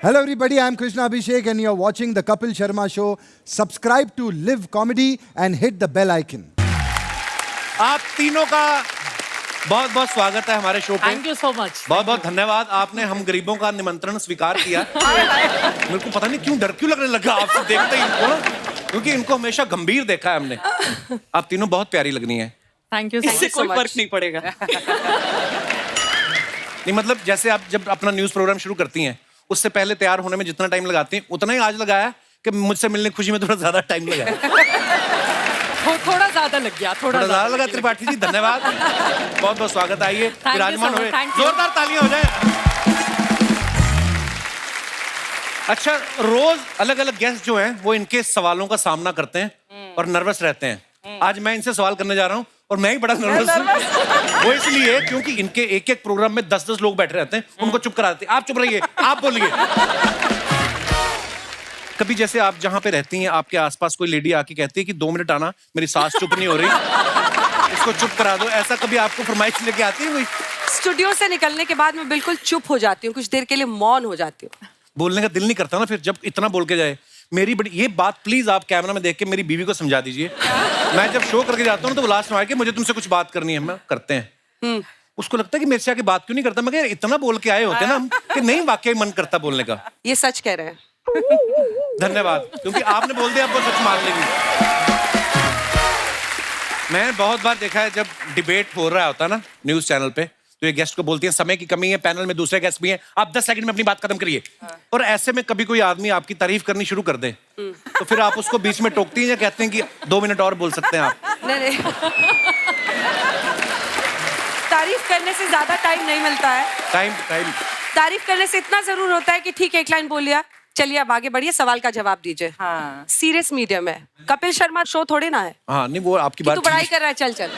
Hello everybody, I'm Krishna Abhishek and you're watching the Kapil Sharma Show. Subscribe to Live Comedy and hit the bell icon. आप तीनों का बहुत बहुत स्वागत है हमारे शो पे। Thank you so much. बहुत बहुत धन्यवाद, आपने हम गरीबों का निमंत्रण स्वीकार किया। मेरे को पता नहीं क्यों डर क्यों लगने लगा आपसे देखते ही इनको ना, क्योंकि इनको हमेशा गंभीर देखा है हमने। आप तीनों बहुत प्यारी लगनी है। Thank you. इससे कोई फर्क नहीं पड़ेगा। नहीं मतलब जैसे आप जब अपना न्यूज प्रोग्राम शुरू करती हैं उससे पहले तैयार होने में जितना टाइम लगाती हैं उतना ही आज लगाया कि मुझसे मिलने की खुशी में थोड़ा ज्यादा टाइम लगा। थोड़ा ज्यादा लग गया, थोड़ा ज्यादा लगा। त्रिपाठी जी धन्यवाद, बहुत बहुत स्वागत। आइए विराजमान हुए, जोरदार तालियां हो जाए। अच्छा, रोज अलग अलग गेस्ट जो हैं वो इनके सवालों का सामना करते हैं और नर्वस रहते हैं। आज मैं इनसे सवाल करने जा रहा हूँ और मैं ही बड़ा नर्वस हूँ। वो इसलिए क्योंकि इनके एक एक प्रोग्राम में 10-10 लोग बैठे रहते हैं, उनको चुप करा देते हैं। आप चुप रहिए, आप बोलिए। कभी जैसे आप जहाँ पे रहती हैं आपके आसपास कोई लेडी आके कहती है कि 2 मिनट आना, मेरी सांस चुप नहीं हो रही, इसको चुप करा दो, ऐसा कभी आपको फरमाइश लेके आती है कोई? स्टूडियो से निकलने के बाद मैं बिल्कुल चुप हो जाती हूँ, कुछ देर के लिए मौन हो जाती हूँ। बोलने का दिल नहीं करता ना फिर जब इतना बोल के जाए। मेरी बड़ी ये बात प्लीज आप कैमरा में देख के मेरी बीवी को समझा दीजिए। मैं जब शो करके जाता हूँ तो वो लास्ट में आके मुझे तुमसे कुछ बात करनी है, मैं करते हैं। उसको लगता है कि मेरे से आके बात क्यों नहीं करता। मैं इतना बोल के आए होते ना हम कि नहीं वाकई मन करता बोलने का। ये सच कह रहे हैं। धन्यवाद, क्योंकि आपने बोल दिया, आपको सच मान लेगी। मैं बहुत बार देखा है जब डिबेट हो रहा होता है ना न्यूज चैनल पे, तो ये गेस्ट को बोलती है समय की कमी है, पैनल में दूसरे गेस्ट भी हैं, आप 10 सेकंड में अपनी बात खत्म करिए। और ऐसे में कभी कोई आदमी आपकी तारीफ करनी शुरू कर दे तो फिर आप उसको बीच में टोकती हैं या कहते हैं कि 2 मिनट और बोल सकते हैं आप? नहीं तारीफ करने से ज्यादा टाइम नहीं मिलता है। टाइम तारीफ करने से इतना जरूर होता है कि ठीक है, एक लाइन बोल लिया, चलिए अब आगे बढ़िए, सवाल का जवाब दीजिए। हाँ। सीरियस मीडियम है, कपिल शर्मा शो थोड़े ना है। हाँ नहीं, वो आपकी बात। तू पढ़ाई कर रहा है, चल चल।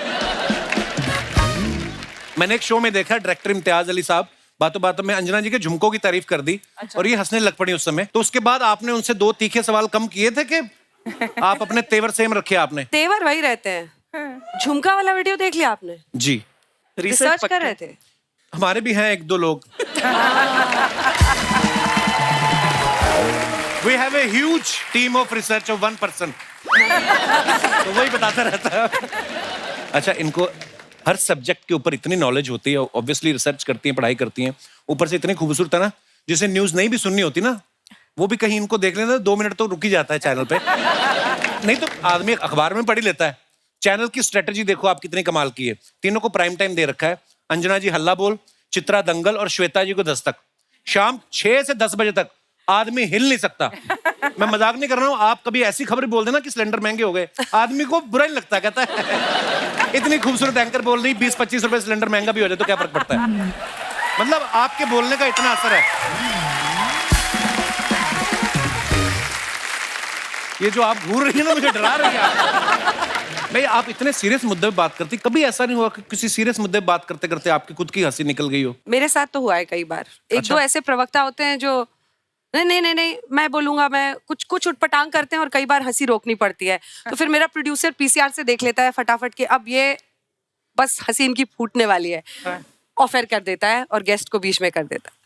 मैंने एक शो में देखा, डायरेक्टर इम्तियाज अली साहब बातों बातों में अंजना जी के झुमकों की तारीफ कर दी। अच्छा। और ये हंसने लग पड़ी उस समय। तो उसके बाद आपने उनसे 2 तीखे सवाल कम किए थे कि आप अपने तेवर सेम रखे? आपने तेवर वही रहते हैं। झुमका वाला वीडियो देख लिया आपने? जी, रिसर्च कर रहे थे। हमारे भी हैं 1-2 लोग। We have a huge team of research of 1 person. तो वही बताता रहता है। अच्छा, इनको हर सब्जेक्ट के ऊपर इतनी नॉलेज होती है, ऑब्वियसली रिसर्च करती हैं, पढ़ाई करती हैं, ऊपर से इतनी खूबसूरत है ना, जिसे न्यूज नहीं भी सुननी होती ना, वो भी कहीं इनको देख लेना 2 मिनट तो रुक ही जाता है चैनल पे। नहीं तो आदमी अखबार में पढ़ ही लेता है। चैनल की स्ट्रेटेजी देखो आप कितनी कमाल की है। तीनों को प्राइम टाइम दे रखा है। अंजना जी हल्ला बोल, चित्रा दंगल और श्वेता जी को दस्तक। शाम 6 से 10 बजे तक आदमी हिल नहीं सकता। मैं मजाक नहीं कर रहा हूँ। आप कभी ऐसी खबर बोल देना कि सिलेंडर महंगे हो गए, आदमी को बुरा ही लगता है, कहता है इतनी खूबसूरत एंकर बोल रही, 20-25 रुपए सिलेंडर महंगा भी हो जाए तो क्या फर्क पड़ता है। मतलब आपके बोलने का इतना असर है। ये जो आप घूर रही है ना, मुझे डरा रही है। भाई आप इतने सीरियस मुद्दे पे बात करती, कभी ऐसा नहीं हुआ कि किसी सीरियस मुद्दे पे बात करते करते आपकी खुद की हंसी निकल गई हो? मेरे साथ तो हुआ है कई बार। एक दो ऐसे प्रवक्ता होते हैं जो नहीं मैं बोलूंगा, मैं कुछ उटपटांग करते हैं और कई बार हंसी रोकनी पड़ती है। तो फिर मेरा प्रोड्यूसर पीसीआर से देख लेता है फटाफट के, अब ये बस हंसी इनकी फूटने वाली है, ऑफर कर देता है और गेस्ट को बीच में कर देता है।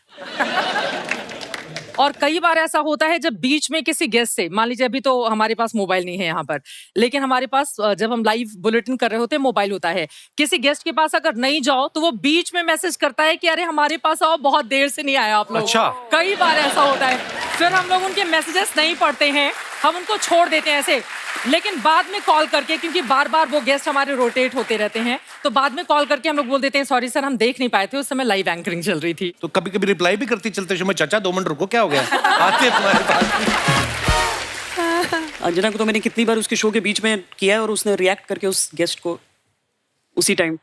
और कई बार ऐसा होता है जब बीच में किसी गेस्ट से, मान लीजिए अभी तो हमारे पास मोबाइल नहीं है यहाँ पर, लेकिन हमारे पास जब हम लाइव बुलेटिन कर रहे होते हैं मोबाइल होता है, किसी गेस्ट के पास अगर नहीं जाओ तो वो बीच में मैसेज करता है कि अरे हमारे पास आओ, बहुत देर से नहीं आया आप लोग। अच्छा। कई बार ऐसा होता है। फिर हम लोग उनके मैसेजेस नहीं पढ़ते हैं, हम उनको छोड़ देते हैं ऐसे, लेकिन बाद में कॉल करके, क्योंकि बार बार वो गेस्ट हमारे रोटेट होते रहते हैं, तो बाद में कॉल करके हम लोग बोल देते हैं सॉरी सर हम देख नहीं पाए थे, उस समय लाइव एंकरिंग चल रही थी। तो कभी कभी रिप्लाई भी करती चलते समय, चाचा 2 मिनट रुको, क्या हो गया, आते तुम्हारे पास। अंजना को तो मैंने कितनी बार उसके शो के बीच में किया है और उसने रिएक्ट करके उस गेस्ट को उसी टाइम।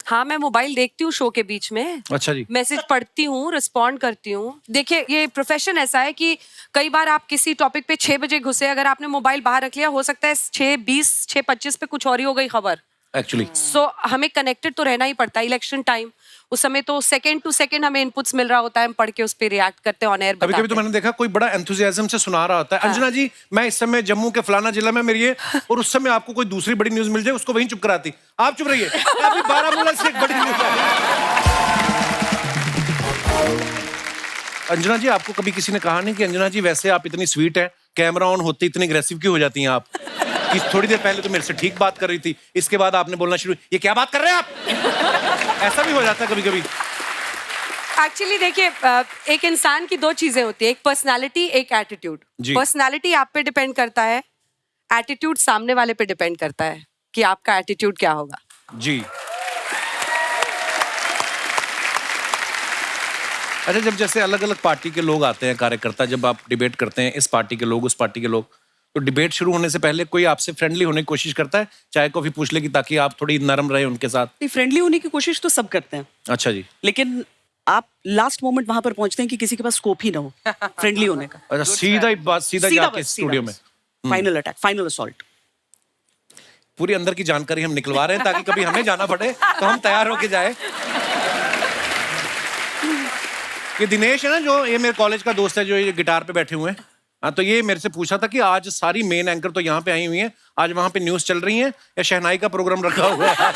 हाँ, मैं मोबाइल देखती हूँ शो के बीच में। अच्छा जी। मैसेज पढ़ती हूँ, रिस्पॉन्ड करती हूँ। देखिए, ये प्रोफेशन ऐसा है कि कई बार आप किसी टॉपिक पे 6 बजे घुसे, अगर आपने मोबाइल बाहर रख लिया, हो सकता है 6:20, 6:25 पे कुछ और ही हो गई खबर। एक्चुअली सो हमें कनेक्टेड तो रहना ही पड़ता है। इलेक्शन टाइम, उस समय तो सेकंड टू सेकंड हमें इनपुट्स मिल रहा होता है, हम पढ़ के उस पर रिएक्ट करते हैं, ऑन एयर। कभी कभी तो मैंने देखा कोई बड़ा एंथुसियाज्म से सुना रहा होता है, अंजना जी मैं इस समय जम्मू के फलाना जिला में मेरी है, और उस समय आपको कोई दूसरी बड़ी न्यूज मिल जाए, उसको वहीं चुप कराती। आप चुप रहिए, अभी बारामूला से एक बड़ी न्यूज है। अंजना जी, आपको कभी किसी ने कहा नहीं कि अंजना जी वैसे आप इतनी स्वीट हैं, कैमरा ऑन होते इतनी अग्रेसिव क्यों हो जाती हैं आप? कि थोड़ी देर पहले तो मेरे से ठीक बात कर रही थी, इसके बाद आपने बोलना शुरू, ये क्या बात कर रहे हैं आप? ऐसा भी हो जाता है कभी कभी। एक्चुअली देखिए, एक इंसान की दो चीजें होती है, एक पर्सनालिटी, एक एटीट्यूड। जी। पर्सनालिटी आप पे डिपेंड करता है, एटीट्यूड सामने वाले पे डिपेंड करता है कि आपका एटीट्यूड क्या होगा। जी। अच्छा, जब जैसे अलग अलग पार्टी के लोग आते हैं, कार्यकर्ता, जब आप डिबेट करते हैं, इस पार्टी के लोग, उस पार्टी के लोग, तो डिबेट शुरू होने से पहले कोई आपसे फ्रेंडली होने की कोशिश करता है, चाय कॉफी पूछ ले कि ताकि आप थोड़ी नरम रहे उनके साथ? फ्रेंडली होने की कोशिश तो सब करते हैं, अच्छा जी। लेकिन आप लास्ट मोमेंट वहां पर पहुंचते हैं कि किसी के पास स्कोप ही ना हो फ्रेंडली होने का। अच्छा, सीधा ही बात, सीधा जाके स्टूडियो में फाइनल अटैक, फाइनल असॉल्ट। पूरी अंदर की जानकारी हम निकलवा रहे हैं ताकि कभी हमें जाना पड़े तो हम तैयार होके जाए। ये दिनेश है ना, जो ये मेरे कॉलेज का दोस्त है, जो ये गिटार पे बैठे हुए हैं, हाँ, तो ये मेरे से पूछा था कि आज सारी मेन एंकर तो यहाँ पे आई हुई हैं, आज वहाँ पे न्यूज चल रही है या शहनाई का प्रोग्राम रखा हुआ है?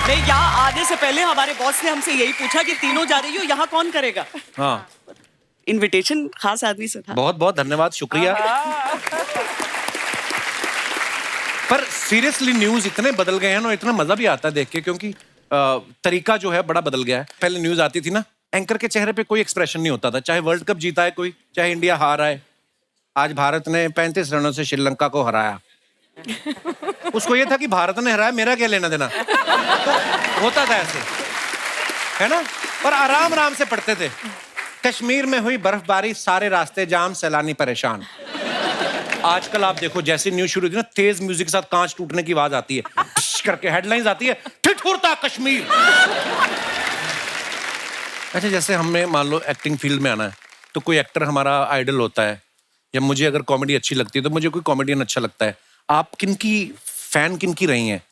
नहीं, यहाँ आने से पहले हमारे बॉस ने हमसे यही पूछा कि तीनों जा रही हो, यहाँ कौन करेगा? हाँ, इनविटेशन खास आदमी से था। बहुत बहुत धन्यवाद, शुक्रिया। पर सीरियसली न्यूज इतने बदल गए हैं ना, इतना मजा भी आता है देख के, क्योंकि तरीका जो है बड़ा बदल गया है। पहले न्यूज आती थी ना, एंकर के चेहरे पे कोई एक्सप्रेशन नहीं होता था, चाहे वर्ल्ड कप जीता है कोई, चाहे इंडिया हारा है। आज भारत ने 35 रनों से श्रीलंका को हराया, उसको ये था कि भारत ने हराया, मेरा क्या लेना देना। तो होता था ऐसे, है ना? पर आराम आराम से पढ़ते थे। कश्मीर में हुई बर्फबारी, सारे रास्ते जाम, सैलानी परेशान। आजकल आप देखो, जैसे न्यूज शुरू होती है ना, तेज म्यूजिक के साथ कांच टूटने की आवाज आती है, करके हेडलाइंस आती है, ठिठुरता कश्मीर। अच्छा, जैसे हमें मान लो एक्टिंग फील्ड में आना है, तो कोई एक्टर हमारा आइडल होता है, या मुझे अगर कॉमेडी अच्छी लगती है तो मुझे कोई कॉमेडियन अच्छा लगता है। आप किनकी फैन, किनकी रही हैं?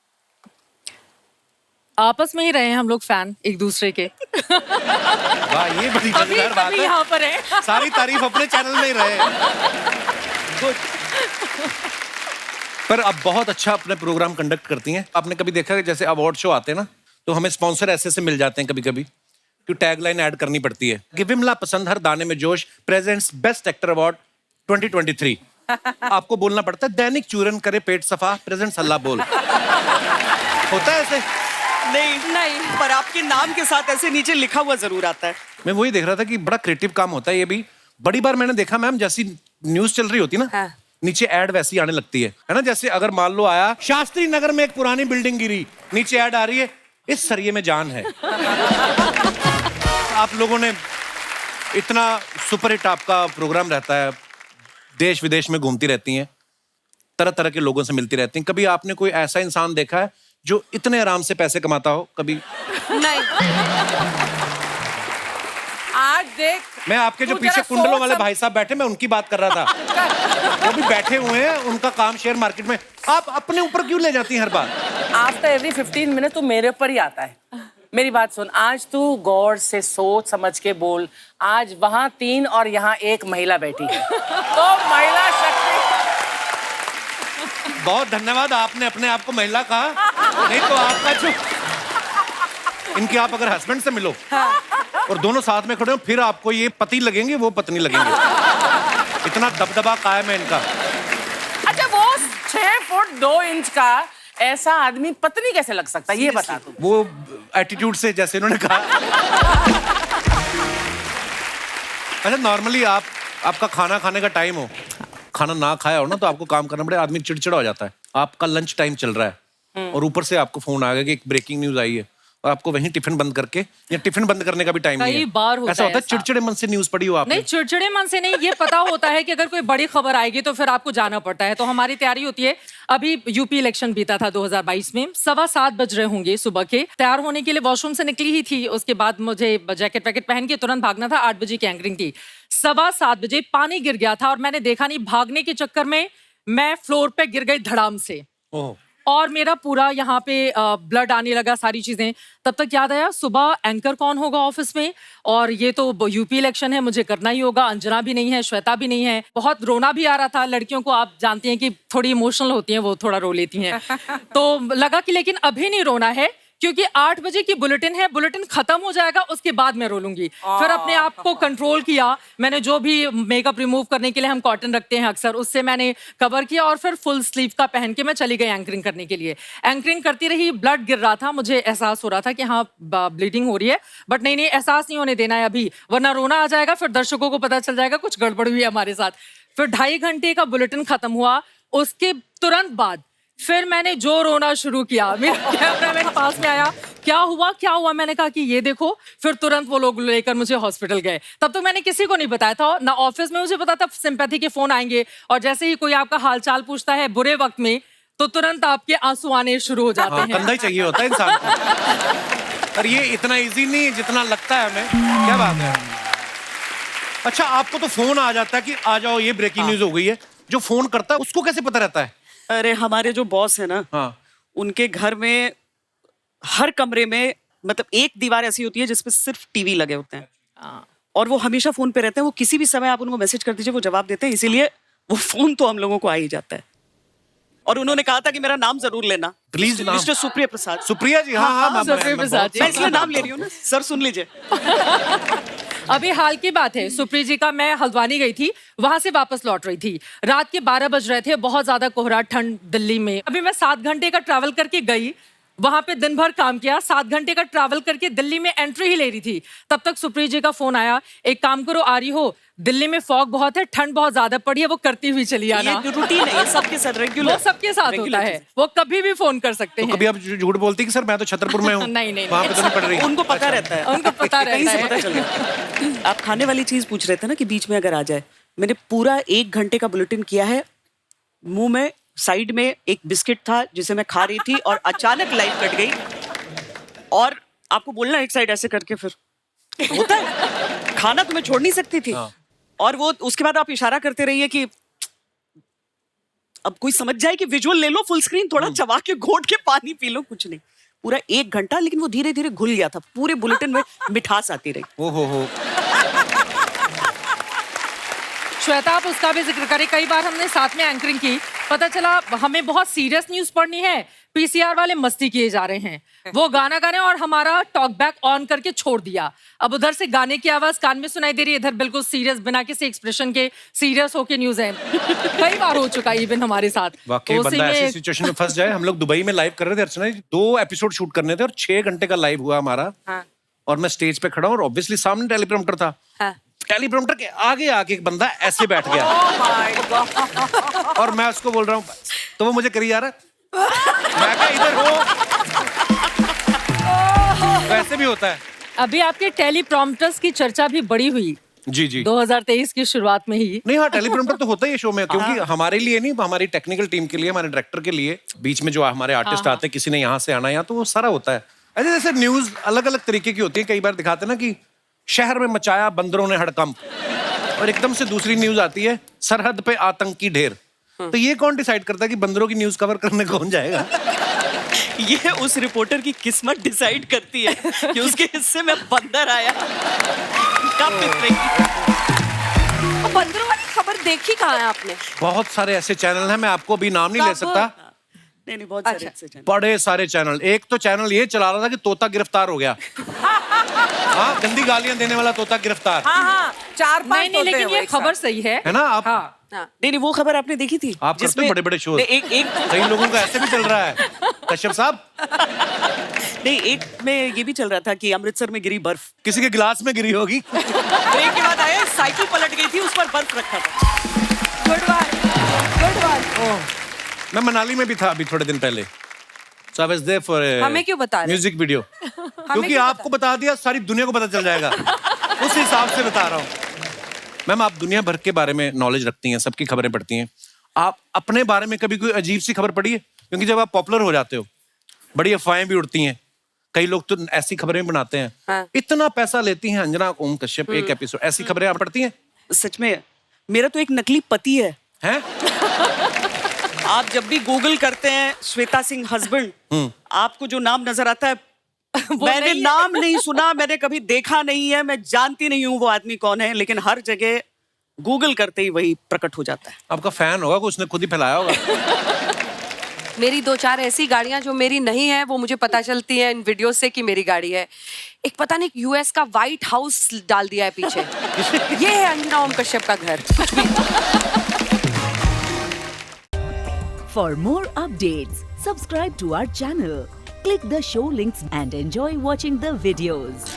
आपस में ही रहे हैं हम लोग फैन एक दूसरे के। वाह, ये बड़ी मजेदार बात है। यहाँ पर है। सारी तारीफ अपने चैनल में ही रहे। Good. पर अब बहुत अच्छा अपने प्रोग्राम कंडक्ट करती हैं। आपने कभी देखा कि जैसे अवार्ड शो आते हैं ना, तो हमें स्पॉन्सर ऐसे से मिल जाते हैं कभी कभी, कि टैगलाइन ऐड करनी पड़ती है कि विमला पसंद हर दाने में जोश प्रेजेंट्स बेस्ट एक्टर अवार्ड 2023। आपको बोलना पड़ता है दैनिक चूरन करे पेट सफा प्रेजेंट्स हल्ला बोल। होता है ऐसे? नहीं, पर आपके नाम के साथ ऐसे नीचे लिखा हुआ जरूर आता है। मैं वही देख रहा था कि बड़ा क्रिएटिव काम होता है ये भी। बड़ी बार मैंने देखा मैम, जैसी न्यूज चल रही होती ना, हाँ। नीचे ऐड वैसी आने लगती है ना? जैसे अगर मान लो आया शास्त्री नगर में एक पुरानी बिल्डिंग गिरी, नीचे ऐड आ रही है इस सरिये में जान है। आप लोगों ने इतना सुपरहिट आपका प्रोग्राम रहता है, देश विदेश में घूमती रहती हैं, तरह तरह के लोगों से मिलती रहती हैं। कभी आपने कोई ऐसा इंसान देखा है जो इतने आराम से पैसे कमाता हो? कभी नहीं। आज देख, मैं आपके जो तू पीछे जरा कुंडलों सोच वाले भाई साहब बैठे, मैं उनकी बात कर रहा था। वो भी बैठे हुए हैं, उनका काम शेयर मार्केट में। आप अपने ऊपर क्यों ले जाती हैं हर बार? आफ्टर एवरी 15 मिनट तो मेरे ऊपर ही आता है। मेरी बात सुन, आज तू गौर से सोच समझ के बोल। आज वहाँ 3 और यहाँ 1 महिला बैठी है, तो महिला शक्ति। बहुत धन्यवाद, आपने अपने आप को महिला कहा, नहीं तो आपका जो इनके आप अगर हस्बैंड से मिलो और दोनों साथ में खड़े हो, फिर आपको ये पति लगेंगे, वो पत्नी लगेंगे। इतना दबदबा कायम है इनका। अच्छा, वो 6 फुट 2 इंच का ऐसा आदमी पत्नी कैसे लग सकता है, ये बता तू। वो एटीट्यूड से, जैसे इन्होंने कहा। अच्छा, नॉर्मली आपका खाना खाने का टाइम हो, खाना ना खाया हो ना, तो आपको काम करना पड़े, आदमी चिड़चिड़ा हो जाता है। आपका लंच टाइम चल रहा है और ऊपर से आपको फोन आ गया कि एक ब्रेकिंग न्यूज आई है, और आपको वहीं टिफिन बंद करके, या टिफिन बंद करने का भी टाइम नहीं है। कई बार होता ऐसा होता है है चिड़चिड़े मन से न्यूज पढ़ी हो आपने? नहीं, चिड़चिड़े मन से नहीं, ये पता होता है कि अगर कोई बड़ी खबर आएगी तो फिर आपको जाना पड़ता है। तो हमारी तैयारी होती है। अभी यूपी इलेक्शन बीता था 2022 में, 7:15 बज रहे होंगे सुबह के। तैयार होने के लिए वॉशरूम से निकली ही थी, उसके बाद मुझे जैकेट वैकेट पहन के तुरंत भागना था। 8 बजे की एंकरिंग थी। 7:15 बजे पानी गिर गया था और मैंने देखा नहीं, भागने के चक्कर में मैं फ्लोर पे गिर गई धड़ाम से, और मेरा पूरा यहाँ पे ब्लड आने लगा, सारी चीजें। तब तक याद आया सुबह एंकर कौन होगा ऑफिस में, और ये तो यूपी इलेक्शन है, मुझे करना ही होगा। अंजना भी नहीं है, श्वेता भी नहीं है। बहुत रोना भी आ रहा था। लड़कियों को आप जानती हैं कि थोड़ी इमोशनल होती हैं, वो थोड़ा रो लेती हैं। तो लगा कि लेकिन अभी नहीं रोना है, क्योंकि 8 बजे की बुलेटिन है, बुलेटिन खत्म हो जाएगा उसके बाद मैं रो लूंगी। फिर अपने आप को कंट्रोल किया मैंने, जो भी मेकअप रिमूव करने के लिए हम कॉटन रखते हैं अक्सर, उससे मैंने कवर किया और फिर फुल स्लीव का पहन के मैं चली गई एंकरिंग करने के लिए। एंकरिंग करती रही, ब्लड गिर रहा था, मुझे एहसास हो रहा था कि हाँ ब्लीडिंग हो रही है, बट नहीं एहसास नहीं होने देना है अभी, वरना रोना आ जाएगा, फिर दर्शकों को पता चल जाएगा कुछ गड़बड़ हुई है हमारे साथ। फिर 2.5 घंटे का बुलेटिन खत्म हुआ, उसके तुरंत बाद फिर मैंने जो रोना शुरू किया, मेरा कैमरामैन पास में आया, क्या हुआ, मैंने कहा कि ये देखो, फिर तुरंत वो लोग लेकर मुझे हॉस्पिटल गए। तब तो मैंने किसी को नहीं बताया था, ना ऑफिस में मुझे पता था सिंपैथी के फोन आएंगे, और जैसे ही कोई आपका हालचाल पूछता है बुरे वक्त में, तो तुरंत आपके आंसू आने शुरू हो जाते हैं। कंधा ही चाहिए होता है इंसान को। और ये इतना इजी नहीं है जितना लगता है हमें। क्या बात है। अच्छा, आपको तो फोन आ जाता है कि आ जाओ ये ब्रेकिंग न्यूज हो गई है, जो फोन करता है उसको कैसे पता रहता है? अरे हमारे जो बॉस है ना, हाँ, उनके घर में हर कमरे में मतलब एक दीवार ऐसी होती है जिसपे सिर्फ टीवी लगे होते हैं, और वो हमेशा फोन पे रहते हैं। वो किसी भी समय आप उनको मैसेज कर दीजिए, वो जवाब देते हैं, इसीलिए वो फोन तो हम लोगों को आ ही जाता है। और उन्होंने कहा था कि मेरा नाम जरूर लेना, प्लीज। नाम? मिस्टर सुप्रिया प्रसाद। सुप्रिया जी, हाँ, सुप्रिया प्रसाद जी। मैं इसलिए नाम ले रही हूँ ना, सर सुन लीजिए। अभी हाल की बात है, सुप्री जी का, मैं हल्द्वानी गई थी, वहां से वापस लौट रही थी, रात के 12 बज रहे थे, बहुत ज्यादा कोहरा, ठंड दिल्ली में। अभी मैं 7 घंटे का ट्रैवल करके गई, वहां पे दिन भर काम किया, 7 घंटे का ट्रैवल करके दिल्ली में एंट्री ही ले रही थी, तब तक सुप्री जी का फोन आया, एक काम करो आ रही हो, दिल्ली में फॉग बहुत है, ठंड बहुत ज्यादा पड़ी है, वो करती हुई चली आना। ये रूटीन है, ये सबके साथ रेगुलर, वो सबके साथ होता है, वो कभी भी फोन कर सकते तो हैं। कभी आप झूठ बोलती कि सर मैं तो छतरपुर में हूँ? नहीं, वहाँ पे तो नहीं पड़ रही। उनको पता रहता है, उनको पता कहीं रहता से है। पता चल गया। आप खाने वाली चीज पूछ रहे थे ना कि बीच में अगर आ जाए, मैंने पूरा 1 घंटे का बुलेटिन किया है, मुंह में साइड में एक बिस्किट था जिसे मैं खा रही थी, और अचानक लाइट कट गई, और आपको बोलना एक साइड ऐसे करके, फिर होता है, खाना तो मैं छोड़ नहीं सकती थी। और वो उसके बाद आप इशारा करते रहिए कि अब कोई समझ जाए कि विजुअल ले लो फुल स्क्रीन, थोड़ा चबा के घोट के पानी पी लो, कुछ नहीं। पूरा 1 घंटा, लेकिन वो धीरे धीरे घुल गया था, पूरे बुलेटिन में मिठास आती रही। ओ हो। श्वेता, आप उसका भी जिक्र करें, कई बार हमने साथ में एंकरिंग की, पता चला हमें बहुत सीरियस न्यूज पढ़नी है, पीसीआर वाले मस्ती किए जा रहे हैं, वो गाना गा रहे हैं और हमारा टॉक बैक ऑन करके छोड़ दिया। अब उधर से गाने की आवाज कान में सुनाई दे रही है, इधर बिल्कुल सीरियस, बिना किसी एक्सप्रेशन के सीरियस होके न्यूज है। कई बार हो चुका है इवन हमारे साथ। वाकई बंदा ऐसी सिचुएशन में फंस जाए। हम लोग दुबई में लाइव कर रहे थे अर्चना जी, 2 एपिसोड शूट करने थे और 6 घंटे का लाइव हुआ हमारा। और मैं स्टेज पे खड़ा हूँ और ऑब्वियसली सामने टेलीप्रॉम्प्टर था, टेलीप्रॉम्प्टर के आगे आके एक बंदा ऐसे बैठ गया। और मैं उसको बोल रहा हूँ, तो वो मुझे करी जा रहा है, मैं क्या इधर हो। वैसे भी होता है। अभी आपके टेलीप्रॉम्प्टर्स की चर्चा भी बड़ी हुई जी 2023 की शुरुआत में ही। नहीं, हाँ, टेलीप्रॉम्प्टर तो होता ही है शो में, क्योंकि हमारे लिए नहीं, हमारी टेक्निकल टीम के लिए, हमारे डायरेक्टर के लिए, बीच में जो हमारे आर्टिस्ट आते हैं, किसी ने यहाँ से आना, यहाँ तो वो सारा होता है। ऐसे जैसे न्यूज अलग अलग तरीके की होती है, कई बार दिखाते हैं ना कि शहर में मचाया बंदरों ने हड़कंप, और एकदम से दूसरी न्यूज आती है, सरहद पे आतंकी ढेर। तो ये कौन डिसाइड करता है कि बंदरों की न्यूज कवर करने कौन जाएगा? ये उस रिपोर्टर की किस्मत डिसाइड करती है कि उसके हिस्से में बंदर आया। बंदरों वाली खबर देखी कहाँ है आपने? बहुत सारे ऐसे चैनल हैं, मैं आपको अभी नाम नहीं ले सकता। नहीं, बहुत सारे ऐसे चैनल। बड़े सारे चैनल। एक तो चैनल ये चला रहा था कि तोता गिरफ्तार हो गया। हाँ, गंदी गालियां देने वाला तोता गिरफ्तार। हाँ, 4-5 नहीं, लेकिन ये खबर सही है ना? आप नहीं, वो खबर आपने देखी थी? आप करते हो बड़े-बड़े शो। एक कई लोगों का ऐसे भी चल रहा है, कश्यप साहब। नहीं, एक में ये भी चल रहा था कि अमृतसर में गिरी बर्फ, किसी के गिलास में गिरी होगी। ब्रेक के बाद आए, साइकिल पलट गई थी, उस पर बर्फ रखा था। Good one. मैं मनाली में भी था अभी थोड़े दिन पहले। So I was there for a हमें क्यों बता रहे? Music video. क्योंकि आपको बता दिया, सारी दुनिया को पता चल जाएगा। उस हिसाब से बता रहा हूँ। मैम, आप दुनिया भर के बारे में नॉलेज रखती हैं, सबकी खबरें पढ़ती हैं, आप अपने बारे में कभी कोई अजीब सी खबर पढ़ी है? क्योंकि जब आप पॉपुलर हो जाते हो, बड़ी अफवाहें भी उड़ती हैं, कई लोग तो ऐसी खबरें भी बनाते हैं। हाँ। इतना पैसा लेती हैं अंजना ओम कश्यप एक एपिसोड, ऐसी खबरें आप पढ़ती हैं? सच में, मेरा तो एक नकली पति है। हैं? आप जब भी गूगल करते हैं श्वेता सिंह हस्बैंड, आपको जो नाम नजर आता है, मैंने नाम नहीं सुना, मैंने कभी देखा नहीं है, मैं जानती नहीं हूँ वो आदमी कौन है, लेकिन हर जगह गूगल करते ही वही प्रकट हो जाता है। आपका फैन होगा, उसने खुद ही फैलाया होगा। मेरी 2-4 ऐसी गाड़ियां जो मेरी नहीं है वो मुझे पता चलती है इन वीडियो से कि मेरी गाड़ी है। एक पता नहीं यूएस का व्हाइट हाउस डाल दिया है पीछे। ये है अंजना ओम कश्यप का घर। कुछ भी। For more updates, subscribe to our channel, click the show links and enjoy watching the videos.